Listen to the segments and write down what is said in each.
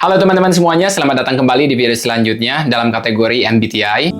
Halo teman-teman semuanya, selamat datang kembali di video selanjutnya dalam kategori MBTI.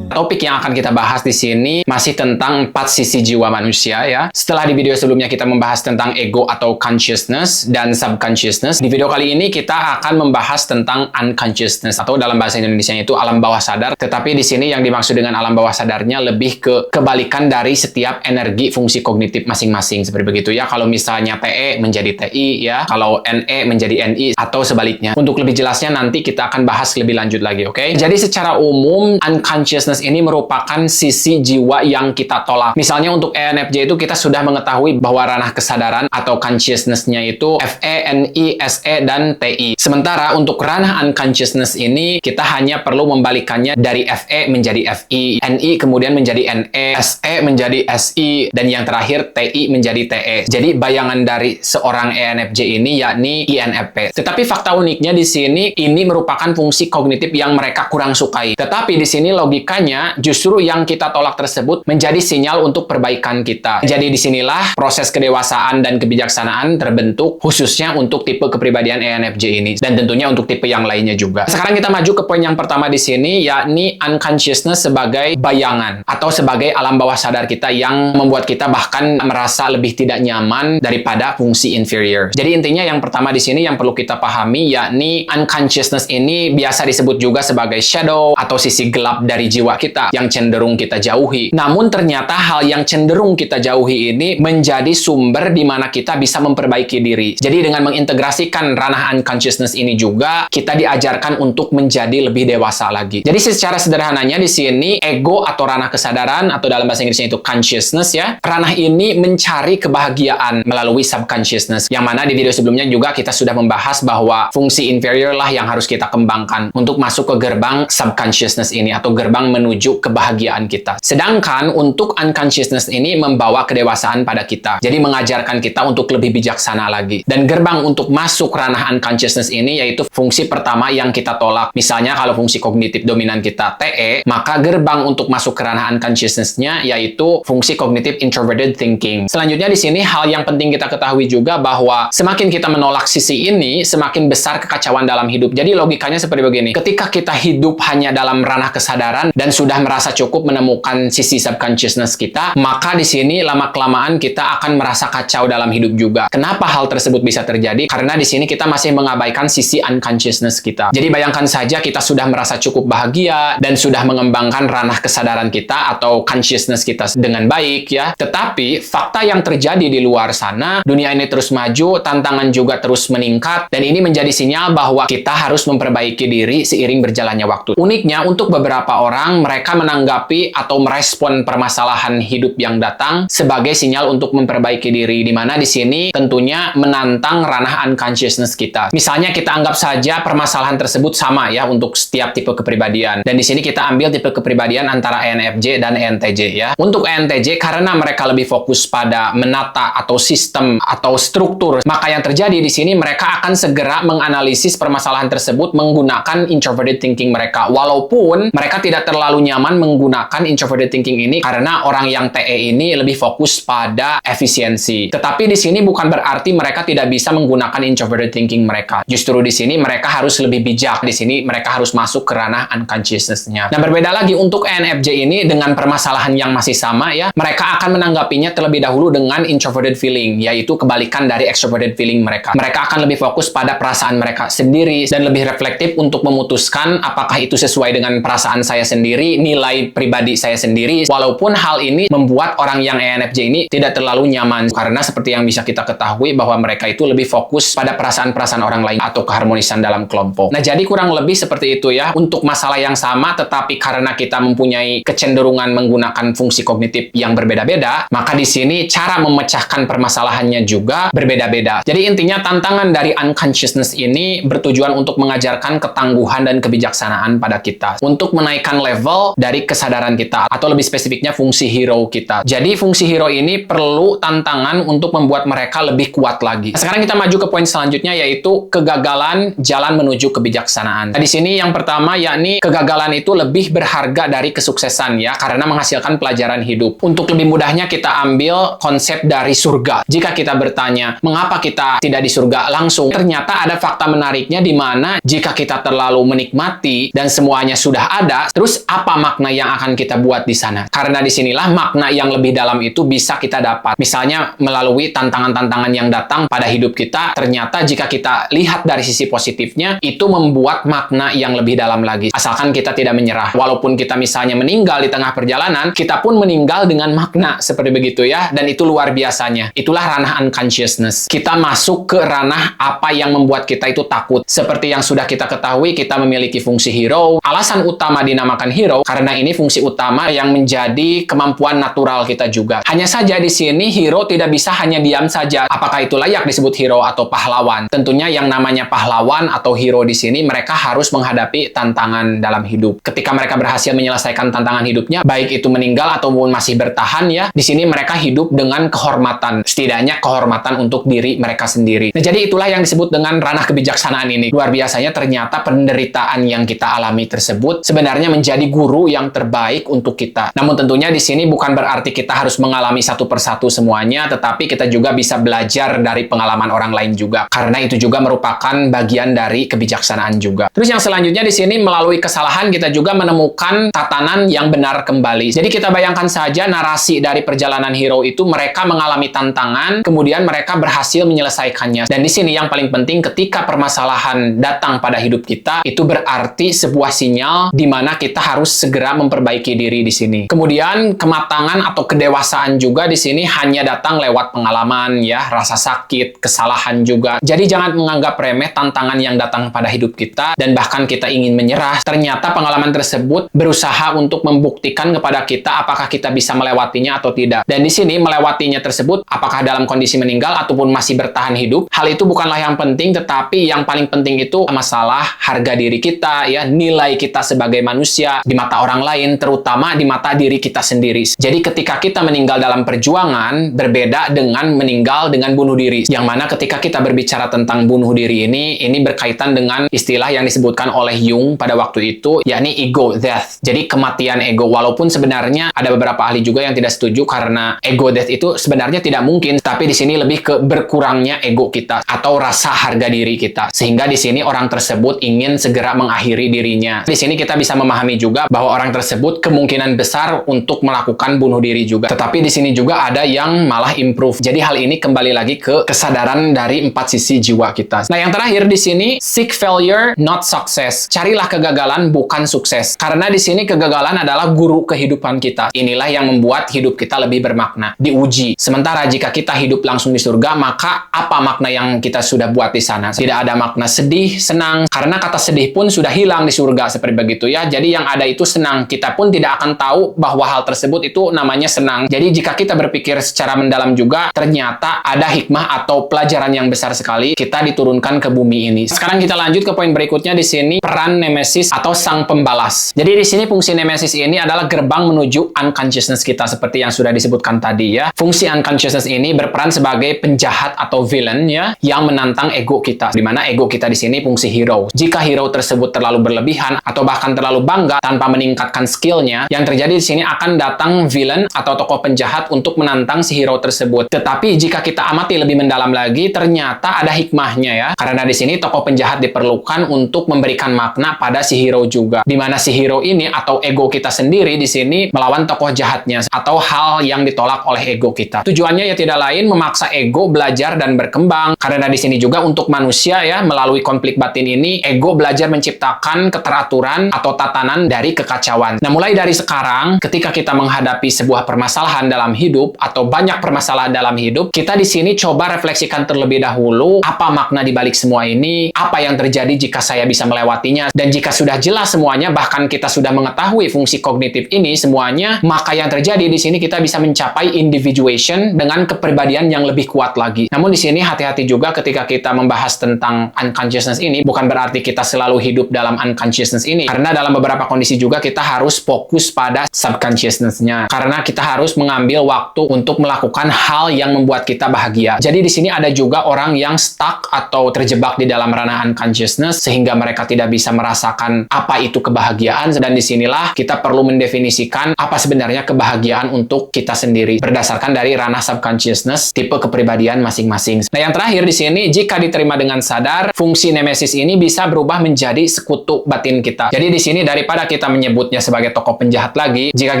Topik yang akan kita bahas di sini masih tentang 4 sisi jiwa manusia ya. Setelah di video sebelumnya kita membahas tentang ego atau consciousness dan subconsciousness, di video kali ini kita akan membahas tentang unconsciousness atau dalam bahasa Indonesia itu alam bawah sadar. Tetapi di sini yang dimaksud dengan alam bawah sadarnya lebih ke kebalikan dari setiap energi fungsi kognitif masing-masing seperti begitu ya. Kalau misalnya TE menjadi TI ya, kalau NE menjadi NI atau sebaliknya. Untuk lebih jelasnya nanti kita akan bahas lebih lanjut lagi, oke? Jadi secara umum unconsciousness ini merupakan sisi jiwa yang kita tolak. Misalnya untuk ENFJ itu kita sudah mengetahui bahwa ranah kesadaran atau consciousness-nya itu FE, NI, SE, dan TI. Sementara untuk ranah unconsciousness ini kita hanya perlu membalikannya dari FE menjadi FI, NI kemudian menjadi NE, SE menjadi SI, dan yang terakhir TI menjadi TE. Jadi bayangan dari seorang ENFJ ini yakni INFP. Tetapi fakta uniknya di sini ini merupakan fungsi kognitif yang mereka kurang sukai. Tetapi di sini logikanya justru yang kita tolak tersebut menjadi sinyal untuk perbaikan kita. Jadi disinilah proses kedewasaan dan kebijaksanaan terbentuk khususnya untuk tipe kepribadian ENFJ ini dan tentunya untuk tipe yang lainnya juga. Sekarang kita maju ke poin yang pertama di sini yakni unconsciousness sebagai bayangan atau sebagai alam bawah sadar kita yang membuat kita bahkan merasa lebih tidak nyaman daripada fungsi inferior. Jadi intinya yang pertama di sini yang perlu kita pahami yakni unconsciousness ini biasa disebut juga sebagai shadow atau sisi gelap dari jiwa kita yang cenderung kita jauhi. Namun ternyata hal yang cenderung kita jauhi ini menjadi sumber di mana kita bisa memperbaiki diri. Jadi dengan mengintegrasikan ranah unconsciousness ini juga kita diajarkan untuk menjadi lebih dewasa lagi. Jadi secara sederhananya di sini ego atau ranah kesadaran atau dalam bahasa Inggrisnya itu consciousness ya. Ranah ini mencari kebahagiaan melalui subconsciousness. Yang mana di video sebelumnya juga kita sudah membahas bahwa fungsi inferior lah yang harus kita kembangkan untuk masuk ke gerbang subconsciousness ini atau gerbang menuju kebahagiaan kita. Sedangkan untuk unconsciousness ini membawa kedewasaan pada kita. Jadi mengajarkan kita untuk lebih bijaksana lagi. Dan gerbang untuk masuk ranah unconsciousness ini yaitu fungsi pertama yang kita tolak. Misalnya kalau fungsi kognitif dominan kita TE, maka gerbang untuk masuk ke ranah unconsciousness-nya yaitu fungsi kognitif introverted thinking. Selanjutnya di sini hal yang penting kita ketahui juga bahwa semakin kita menolak sisi ini, semakin besar kekacauan dalam hidup. Jadi logikanya seperti begini. Ketika kita hidup hanya dalam ranah kesadaran dan sudah merasa cukup menemukan sisi subconsciousness kita, maka di sini lama-kelamaan kita akan merasa kacau dalam hidup juga. Kenapa hal tersebut bisa terjadi? Karena di sini kita masih mengabaikan sisi unconsciousness kita. Jadi bayangkan saja kita sudah merasa cukup bahagia dan sudah mengembangkan ranah kesadaran kita atau consciousness kita dengan baik ya. Tetapi fakta yang terjadi di luar sana, dunia ini terus maju, tantangan juga terus meningkat, dan ini menjadi sinyal bahwa kita harus memperbaiki diri seiring berjalannya waktu. Uniknya untuk beberapa orang mereka menanggapi atau merespon permasalahan hidup yang datang sebagai sinyal untuk memperbaiki diri, di mana di sini tentunya menantang ranah unconsciousness kita. Misalnya kita anggap saja permasalahan tersebut sama ya untuk setiap tipe kepribadian, dan di sini kita ambil tipe kepribadian antara ENFJ dan ENTJ ya. Untuk ENTJ karena mereka lebih fokus pada menata atau sistem atau struktur, maka yang terjadi di sini mereka akan segera menganalisis permasalahan tersebut menggunakan introverted thinking mereka, walaupun mereka tidak terlalu nyaman menggunakan introverted thinking ini karena orang yang TE ini lebih fokus pada efisiensi. Tetapi di sini bukan berarti mereka tidak bisa menggunakan introverted thinking mereka. Justru di sini mereka harus lebih bijak. Di sini mereka harus masuk ke ranah unconsciousness-nya. Nah, berbeda lagi untuk ENFJ ini dengan permasalahan yang masih sama ya, mereka akan menanggapinya terlebih dahulu dengan introverted feeling, yaitu kebalikan dari extroverted feeling mereka. Mereka akan lebih fokus pada perasaan mereka sendiri dan lebih reflektif untuk memutuskan apakah itu sesuai dengan perasaan saya sendiri, nilai pribadi saya sendiri, walaupun hal ini membuat orang yang ENFJ ini tidak terlalu nyaman karena seperti yang bisa kita ketahui bahwa mereka itu lebih fokus pada perasaan-perasaan orang lain atau keharmonisan dalam kelompok. Nah, jadi kurang lebih seperti itu ya untuk masalah yang sama, tetapi karena kita mempunyai kecenderungan menggunakan fungsi kognitif yang berbeda-beda, maka di sini cara memecahkan permasalahannya juga berbeda-beda. Jadi intinya tantangan dari unconsciousness ini bertujuan untuk mengajarkan ketangguhan dan kebijaksanaan pada kita untuk menaikkan level level dari kesadaran kita, atau lebih spesifiknya fungsi hero kita. Jadi fungsi hero ini perlu tantangan untuk membuat mereka lebih kuat lagi. Sekarang kita maju ke poin selanjutnya, yaitu kegagalan jalan menuju kebijaksanaan. Nah, di sini yang pertama yakni kegagalan itu lebih berharga dari kesuksesan ya, karena menghasilkan pelajaran hidup. Untuk lebih mudahnya kita ambil konsep dari surga. Jika kita bertanya, mengapa kita tidak di surga langsung? Ternyata ada fakta menariknya di mana jika kita terlalu menikmati dan semuanya sudah ada, terus apa makna yang akan kita buat di sana? Karena disinilah makna yang lebih dalam itu bisa kita dapat. Misalnya melalui tantangan-tantangan yang datang pada hidup kita, ternyata jika kita lihat dari sisi positifnya, itu membuat makna yang lebih dalam lagi. Asalkan kita tidak menyerah. Walaupun kita misalnya meninggal di tengah perjalanan, kita pun meninggal dengan makna seperti begitu ya, dan itu luar biasanya. Itulah ranah unconsciousness. Kita masuk ke ranah apa yang membuat kita itu takut. Seperti yang sudah kita ketahui, kita memiliki fungsi hero. Alasan utama dinamakan hero karena ini fungsi utama yang menjadi kemampuan natural kita juga. Hanya saja di sini hero tidak bisa hanya diam saja. Apakah itu layak disebut hero atau pahlawan? Tentunya yang namanya pahlawan atau hero di sini mereka harus menghadapi tantangan dalam hidup. Ketika mereka berhasil menyelesaikan tantangan hidupnya, baik itu meninggal ataupun masih bertahan ya, di sini mereka hidup dengan kehormatan. Setidaknya kehormatan untuk diri mereka sendiri. Nah, jadi itulah yang disebut dengan ranah kebijaksanaan ini. Luar biasanya ternyata penderitaan yang kita alami tersebut sebenarnya menjadi guru yang terbaik untuk kita. Namun tentunya di sini bukan berarti kita harus mengalami satu persatu semuanya, tetapi kita juga bisa belajar dari pengalaman orang lain juga. Karena itu juga merupakan bagian dari kebijaksanaan juga. Terus yang selanjutnya di sini melalui kesalahan kita juga menemukan tatanan yang benar kembali. Jadi kita bayangkan saja narasi dari perjalanan hero itu mereka mengalami tantangan, kemudian mereka berhasil menyelesaikannya. Dan di sini yang paling penting ketika permasalahan datang pada hidup kita, itu berarti sebuah sinyal di mana kita harus segera memperbaiki diri di sini. Kemudian kematangan atau kedewasaan juga di sini hanya datang lewat pengalaman ya, rasa sakit, kesalahan juga. Jadi jangan menganggap remeh tantangan yang datang pada hidup kita dan bahkan kita ingin menyerah. Ternyata pengalaman tersebut berusaha untuk membuktikan kepada kita apakah kita bisa melewatinya atau tidak. Dan di sini melewatinya tersebut apakah dalam kondisi meninggal ataupun masih bertahan hidup, hal itu bukanlah yang penting, tetapi yang paling penting itu masalah harga diri kita ya, nilai kita sebagai manusia di mata orang lain, terutama di mata diri kita sendiri. Jadi ketika kita meninggal dalam perjuangan berbeda dengan meninggal dengan bunuh diri. Yang mana ketika kita berbicara tentang bunuh diri ini berkaitan dengan istilah yang disebutkan oleh Jung pada waktu itu, yakni ego death. Jadi kematian ego. Walaupun sebenarnya ada beberapa ahli juga yang tidak setuju karena ego death itu sebenarnya tidak mungkin, tapi di sini lebih ke berkurangnya ego kita atau rasa harga diri kita. Sehingga di sini orang tersebut ingin segera mengakhiri dirinya. Di sini kita bisa memahami juga bahwa orang tersebut kemungkinan besar untuk melakukan bunuh diri juga. Tetapi di sini juga ada yang malah improve. Jadi hal ini kembali lagi ke kesadaran dari 4 sisi jiwa kita. Nah, yang terakhir di sini seek failure not success. Carilah kegagalan bukan sukses. Karena di sini kegagalan adalah guru kehidupan kita. Inilah yang membuat hidup kita lebih bermakna, diuji. Sementara jika kita hidup langsung di surga, maka apa makna yang kita sudah buat di sana? Tidak ada makna sedih, senang. Karena kata sedih pun sudah hilang di surga seperti begitu ya. Jadi yang ada itu senang. Kita pun tidak akan tahu bahwa hal tersebut itu namanya senang. Jadi jika kita berpikir secara mendalam juga, ternyata ada hikmah atau pelajaran yang besar sekali kita diturunkan ke bumi ini. Sekarang kita lanjut ke poin berikutnya di sini, peran Nemesis atau sang pembalas. Jadi di sini fungsi Nemesis ini adalah gerbang menuju unconsciousness kita seperti yang sudah disebutkan tadi ya. Fungsi unconsciousness ini berperan sebagai penjahat atau villain ya, yang menantang ego kita. Di mana ego kita di sini fungsi hero. Jika hero tersebut terlalu berlebihan atau bahkan terlalu bangga tanpa meningkatkan skillnya, yang terjadi di sini akan datang villain atau tokoh penjahat untuk menantang si hero tersebut. Tetapi jika kita amati lebih mendalam lagi, ternyata ada hikmahnya ya. Karena di sini tokoh penjahat diperlukan untuk memberikan makna pada si hero juga. Di mana si hero ini atau ego kita sendiri di sini melawan tokoh jahatnya atau hal yang ditolak oleh ego kita. Tujuannya ya tidak lain memaksa ego belajar dan berkembang. Karena di sini juga untuk manusia ya, melalui konflik batin ini, ego belajar menciptakan keteraturan atau tatanan dari kekacauan. Nah, mulai dari sekarang, ketika kita menghadapi sebuah permasalahan dalam hidup atau banyak permasalahan dalam hidup, kita di sini coba refleksikan terlebih dahulu apa makna di balik semua ini, apa yang terjadi jika saya bisa melewatinya, dan jika sudah jelas semuanya, bahkan kita sudah mengetahui fungsi kognitif ini semuanya, maka yang terjadi di sini kita bisa mencapai individuation dengan kepribadian yang lebih kuat lagi. Namun di sini hati-hati juga ketika kita membahas tentang unconsciousness ini, bukan berarti kita selalu hidup dalam unconsciousness ini, karena dalam beberapa kondisi juga kita harus fokus pada subconsciousness-nya. Karena kita harus mengambil waktu untuk melakukan hal yang membuat kita bahagia. Jadi di sini ada juga orang yang stuck atau terjebak di dalam ranah unconsciousness sehingga mereka tidak bisa merasakan apa itu kebahagiaan. Dan disinilah kita perlu mendefinisikan apa sebenarnya kebahagiaan untuk kita sendiri berdasarkan dari ranah subconsciousness, tipe kepribadian masing-masing. Nah, yang terakhir di sini, jika diterima dengan sadar, fungsi nemesis ini bisa berubah menjadi sekutu batin kita. Jadi di sini daripada kita menyebutnya sebagai tokoh penjahat lagi, jika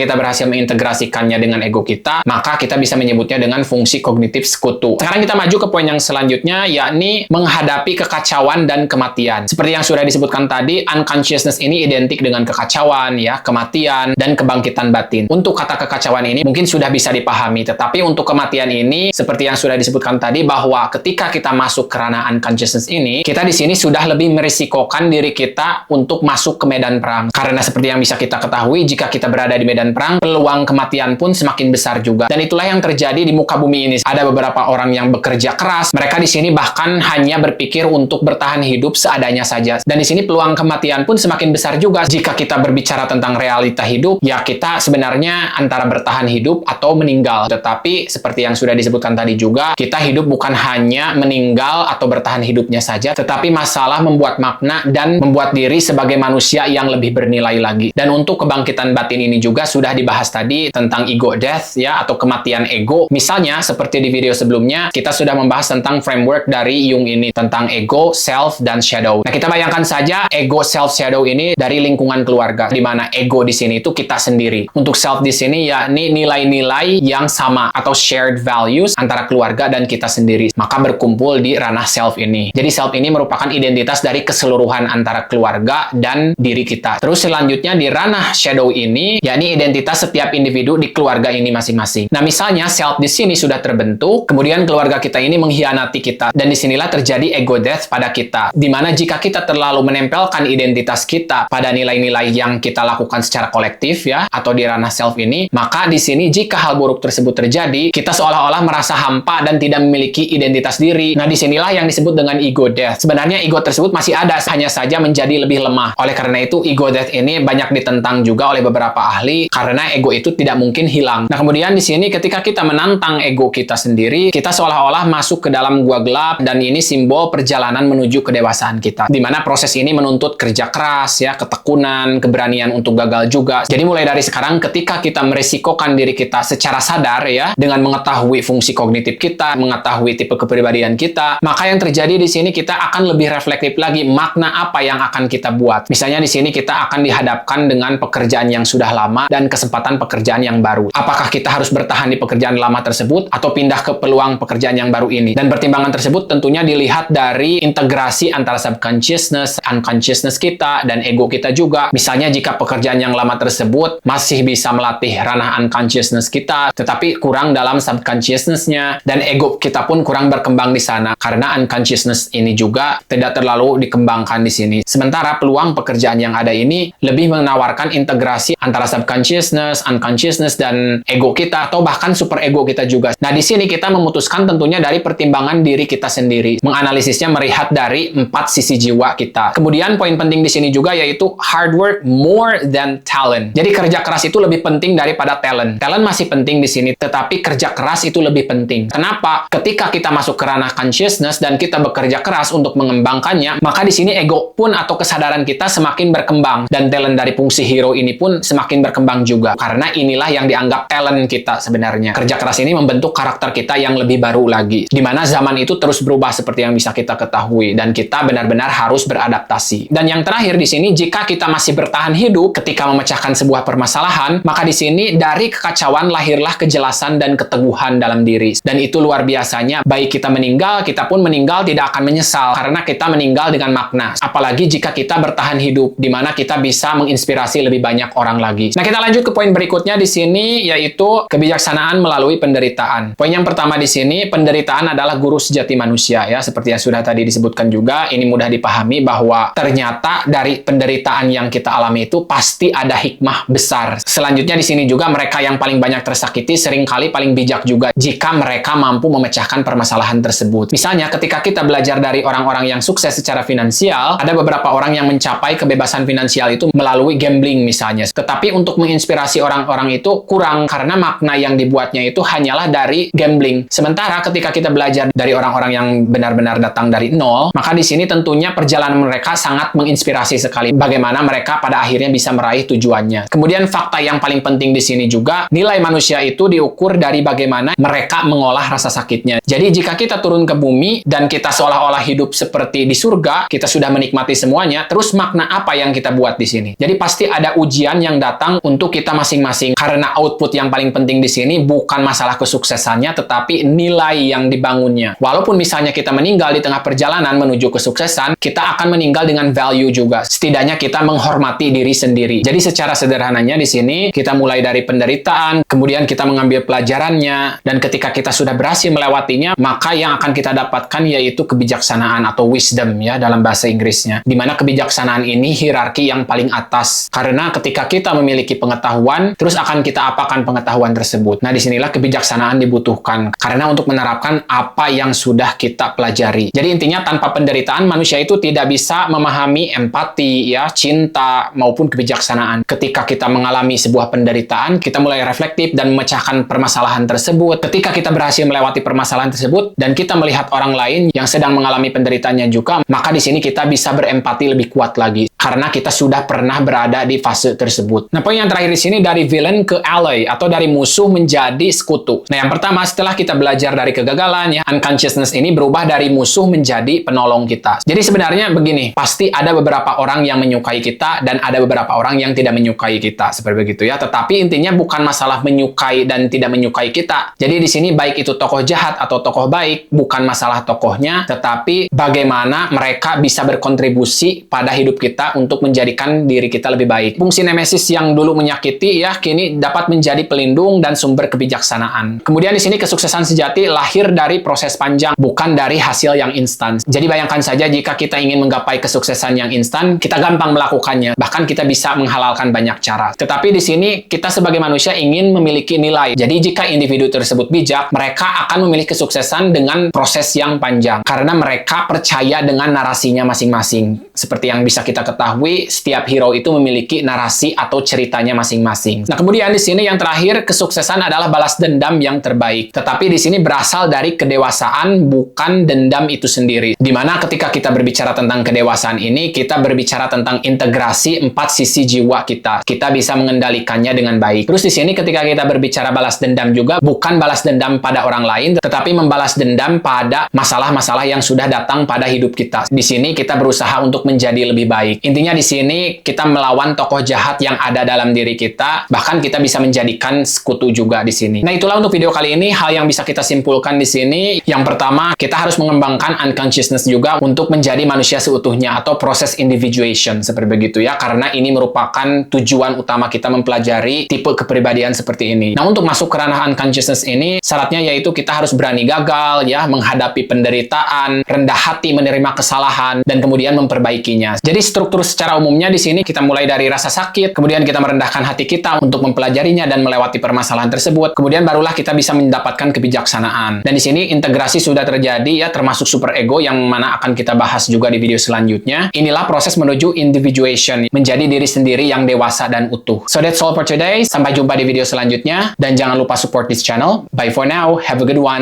kita berhasil mengintegrasikannya dengan ego kita, maka kita bisa menyebutnya dengan fungsi kognitif sekutu. Sekarang kita maju ke poin yang selanjutnya, yakni menghadapi kekacauan dan kematian. Seperti yang sudah disebutkan tadi, unconsciousness ini identik dengan kekacauan, ya, kematian, dan kebangkitan batin. Untuk kata kekacauan ini mungkin sudah bisa dipahami, tetapi untuk kematian ini, seperti yang sudah disebutkan tadi, bahwa ketika kita masuk ke ranah unconsciousness ini, kita di sini sudah lebih merisikokan diri kita untuk masuk ke medan perang. Karena seperti yang bisa kita ketahui, jika kita berada di medan perang, peluang kematian pun semakin besar juga. Dan itulah yang terjadi di muka bumi ini. Ada beberapa orang yang bekerja keras, mereka di sini bahkan hanya berpikir untuk bertahan hidup seadanya saja. Dan di sini peluang kematian pun semakin besar juga. Jika kita berbicara tentang realita hidup, ya kita sebenarnya antara bertahan hidup atau meninggal. Tetapi seperti yang sudah disebutkan tadi juga, kita hidup bukan hanya meninggal atau bertahan hidupnya saja, tetapi masalah membuat makna dan membuat diri sebagai manusia yang lebih bernilai lagi. Dan untuk kebangkitan batin ini juga sudah dibahas tadi tentang ego death, ya, atau kematian ego. Misalnya seperti di video sebelumnya, kita sudah membahas tentang framework dari Jung ini, tentang ego, self, dan shadow. Nah, kita bayangkan saja ego, self, shadow ini dari lingkungan keluarga, di mana ego di sini itu kita sendiri. Untuk self di sini yakni nilai-nilai yang sama atau shared values antara keluarga dan kita sendiri. Maka berkumpul di ranah self ini. Jadi self ini merupakan identitas dari keseluruhan antara keluarga dan diri kita. Terus selanjutnya di ranah shadow ini, yakni identitas setiap individu di keluarga ini masing-masing. Nah, misalnya self di sini sudah terbentuk, kemudian keluarga kita ini mengkhianati kita, dan disinilah terjadi ego death pada kita. Dimana jika kita terlalu menempelkan identitas kita pada nilai-nilai yang kita lakukan secara kolektif, ya, atau di ranah self ini, maka di sini jika hal buruk tersebut terjadi, kita seolah-olah merasa hampa dan tidak memiliki identitas diri. Nah, disinilah yang disebut dengan ego death. Sebenarnya ego tersebut masih ada, hanya saja menjadi lebih lemah. Oleh karena itu, ego death ini banyak ditentang juga oleh beberapa ahli, karena ego itu tidak mungkin hilang. Nah, kemudian di sini ketika kita menantang ego kita sendiri, kita seolah-olah masuk ke dalam gua gelap, dan ini simbol perjalanan menuju kedewasaan kita. Di mana proses ini menuntut kerja keras, ya, ketekunan, keberanian untuk gagal juga. Jadi mulai dari sekarang, ketika kita merisikokan diri kita secara sadar, ya, dengan mengetahui fungsi kognitif kita, mengetahui tipe kepribadian kita, maka yang terjadi di sini kita akan lebih reflektif lagi makna apa yang akan kita buat. Misalnya di sini kita akan dihadapkan dengan pekerjaan yang sudah lama dan kesempatan pekerjaan yang baru. Apakah kita harus bertahan di pekerjaan lama tersebut atau pindah ke peluang pekerjaan yang baru ini? Dan pertimbangan tersebut tentunya dilihat dari integrasi antara subconsciousness, unconsciousness kita, dan ego kita juga. Misalnya jika pekerjaan yang lama tersebut masih bisa melatih ranah unconsciousness kita, tetapi kurang dalam subconsciousness-nya, dan ego kita pun kurang berkembang di sana, karena unconsciousness ini juga tidak terlalu dikembangkan di sini. Sementara peluang pekerjaan yang ada ini lebih menawarkan integrasi antara subconsciousness, unconsciousness, dan ego kita, atau bahkan super ego kita juga. Nah, di sini kita memutuskan tentunya dari pertimbangan diri kita sendiri. Menganalisisnya melihat dari 4 sisi jiwa kita. Kemudian poin penting di sini juga yaitu hard work more than talent. Jadi kerja keras itu lebih penting daripada talent. Talent masih penting di sini, tetapi kerja keras itu lebih penting. Kenapa? Ketika kita masuk ke ranah consciousness dan kita bekerja keras untuk mengembangkannya, maka di sini ego pun atau kesadaran kita semakin berkembang, dan talent dari fungsi hero ini pun semakin berkembang juga. Karena inilah yang dianggap talent kita sebenarnya. Kerja keras ini membentuk karakter kita yang lebih baru lagi. Di mana zaman itu terus berubah seperti yang bisa kita ketahui, dan kita benar-benar harus beradaptasi. Dan yang terakhir di sini, jika kita masih bertahan hidup ketika memecahkan sebuah permasalahan, maka di sini dari kekacauan lahirlah kejelasan dan keteguhan dalam diri. Dan itu luar biasanya, baik kita meninggal, kita pun meninggal tidak akan menyesal karena kita meninggal dengan makna. Apalagi jika kita bertahan hidup, di mana kita bisa menginspirasi lebih banyak orang lagi. Nah, kita lanjut ke poin berikutnya di sini, yaitu kebijaksanaan melalui penderitaan. Poin yang pertama di sini, penderitaan adalah guru sejati manusia, ya, seperti yang sudah tadi disebutkan juga. Ini mudah dipahami bahwa ternyata dari penderitaan yang kita alami itu pasti ada hikmah besar. Selanjutnya di sini juga mereka yang paling banyak tersakiti seringkali paling bijak juga jika mereka mampu memecahkan permasalahan tersebut. Misalnya ketika kita belajar dari orang-orang yang sukses secara finansial, ada beberapa orang yang mencapai kebebasan finansial itu melalui melalui gambling misalnya. Tetapi untuk menginspirasi orang-orang itu kurang, karena makna yang dibuatnya itu hanyalah dari gambling. Sementara ketika kita belajar dari orang-orang yang benar-benar datang dari nol, maka di sini tentunya perjalanan mereka sangat menginspirasi sekali bagaimana mereka pada akhirnya bisa meraih tujuannya. Kemudian fakta yang paling penting di sini juga, nilai manusia itu diukur dari bagaimana mereka mengolah rasa sakitnya. Jadi jika kita turun ke bumi dan kita seolah-olah hidup seperti di surga, kita sudah menikmati semuanya, terus makna apa yang kita buat di sini? Jadi pasti ada ujian yang datang untuk kita masing-masing, karena output yang paling penting di sini bukan masalah kesuksesannya, tetapi nilai yang dibangunnya. Walaupun misalnya kita meninggal di tengah perjalanan menuju kesuksesan, kita akan meninggal dengan value juga. Setidaknya kita menghormati diri sendiri. Jadi secara sederhananya di sini kita mulai dari penderitaan, kemudian kita mengambil pelajarannya, dan ketika kita sudah berhasil melewatinya, maka yang akan kita dapatkan yaitu kebijaksanaan atau wisdom ya dalam bahasa Inggrisnya. Di mana kebijaksanaan ini hierarki yang paling atas. Karena ketika kita memiliki pengetahuan, terus akan kita apakan pengetahuan tersebut. Nah, disinilah kebijaksanaan dibutuhkan. Karena untuk menerapkan apa yang sudah kita pelajari. Jadi intinya tanpa penderitaan, manusia itu tidak bisa memahami empati, ya, cinta, maupun kebijaksanaan. Ketika kita mengalami sebuah penderitaan, kita mulai reflektif dan memecahkan permasalahan tersebut. Ketika kita berhasil melewati permasalahan tersebut, dan kita melihat orang lain yang sedang mengalami penderitaannya juga, maka di sini kita bisa berempati lebih kuat lagi. Karena kita sudah pernah berada di fase tersebut. Nah, poin yang terakhir di sini dari villain ke ally, atau dari musuh menjadi sekutu. Nah, yang pertama setelah kita belajar dari kegagalan, ya, unconsciousness ini berubah dari musuh menjadi penolong kita. Jadi sebenarnya begini, pasti ada beberapa orang yang menyukai kita dan ada beberapa orang yang tidak menyukai kita, seperti begitu ya. Tetapi intinya bukan masalah menyukai dan tidak menyukai kita. Jadi di sini baik itu tokoh jahat atau tokoh baik, bukan masalah tokohnya, tetapi bagaimana mereka bisa berkontribusi pada hidup kita untuk menjadikan diri kita lebih baik. Fungsi Nemesis yang dulu menyakiti, ya, kini dapat menjadi pelindung dan sumber kebijaksanaan. Kemudian di sini kesuksesan sejati lahir dari proses panjang, bukan dari hasil yang instan. Jadi bayangkan saja jika kita ingin menggapai kesuksesan yang instan, kita gampang melakukannya. Bahkan kita bisa menghalalkan banyak cara. Tetapi di sini kita sebagai manusia ingin memiliki nilai. Jadi jika individu tersebut bijak, mereka akan memilih kesuksesan dengan proses yang panjang. Karena mereka percaya dengan narasinya masing-masing. Seperti yang bisa kita ketahui, setiap hero itu memiliki narasi atau ceritanya masing-masing. Nah, kemudian di sini yang terakhir, kesuksesan adalah balas dendam yang terbaik. Tetapi di sini berasal dari kedewasaan, bukan dendam itu sendiri. Dimana ketika kita berbicara tentang kedewasaan ini, kita berbicara tentang integrasi 4 sisi jiwa kita. Kita bisa mengendalikannya dengan baik. Terus di sini ketika kita berbicara balas dendam juga, bukan balas dendam pada orang lain, tetapi membalas dendam pada masalah-masalah yang sudah datang pada hidup kita. Di sini kita berusaha untuk menjadi lebih baik. Intinya di sini kita melawan tokoh jahat yang ada dalam diri kita, bahkan kita bisa menjadikan sekutu juga di sini. Nah, itulah untuk video kali ini hal yang bisa kita simpulkan di sini. Yang pertama, kita harus mengembangkan unconsciousness juga untuk menjadi manusia seutuhnya atau proses individuation seperti begitu ya, karena ini merupakan tujuan utama kita mempelajari tipe kepribadian seperti ini. Nah, untuk masuk ke ranah unconsciousness ini, syaratnya yaitu kita harus berani gagal ya, menghadapi penderitaan, rendah hati menerima kesalahan, dan kemudian memperbaikinya. Jadi struktur secara umumnya di sini kita mulai dari rasa sakit, kemudian kita merendahkan hati kita untuk mempelajarinya dan melewati permasalahan tersebut. Kemudian barulah kita bisa mendapatkan kebijaksanaan. Dan di sini integrasi sudah terjadi ya, termasuk super ego yang mana akan kita bahas juga di video selanjutnya. Inilah proses menuju individuation, menjadi diri sendiri yang dewasa dan utuh. So that's all for today. Sampai jumpa di video selanjutnya dan jangan lupa support this channel. Bye for now. Have a good one.